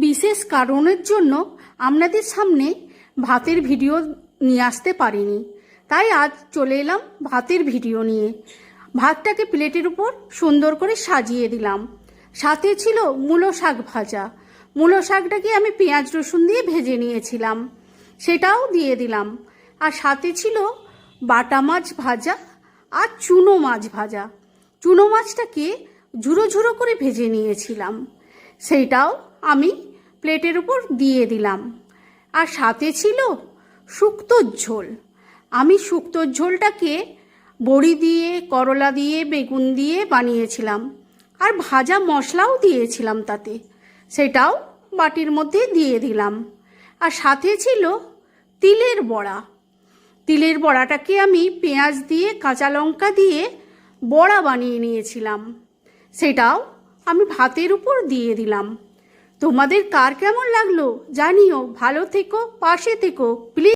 বিশেষ কারণের জন্য আপনাদের সামনে ভাতের ভিডিও নিয়ে আসতে পারিনি, তাই আজ চলে এলাম ভাতের ভিডিও নিয়ে। ভাতটাকে প্লেটের উপর সুন্দর করে সাজিয়ে দিলাম। সাথে ছিল মূলো শাক ভাজা। মূলো শাকটাকে আমি পেঁয়াজ রসুন দিয়ে ভেজে নিয়েছিলাম, সেটাও দিয়ে দিলাম। আর সাথে ছিল বাটা মাছ ভাজা আর চুনো মাছ ভাজা। চুনো মাছটাকে ঝুরো ঝুরো করে ভেজে নিয়েছিলাম, সেইটাও আমি প্লেটের উপর দিয়ে দিলাম। আর সাথে ছিল শুক্তোর ঝোল। আমি শুক্তোর ঝোলটাকে বড়ি দিয়ে, করলা দিয়ে, বেগুন দিয়ে বানিয়েছিলাম, আর ভাজা মশলাও দিয়েছিলাম তাতে, সেটাও বাটির মধ্যে দিয়ে দিলাম। আর সাথে ছিল তিলের বড়া। তিলের বড়াটাকে আমি পেঁয়াজ দিয়ে, কাঁচা লঙ্কা দিয়ে বড়া বানিয়ে নিয়েছিলাম, সেটাও আমি ভাতের উপর দিয়ে দিলাম। তোমাদের কার কেমন লাগলো জানিও। ভালো থেকো, পাশে থেকো প্লিজ।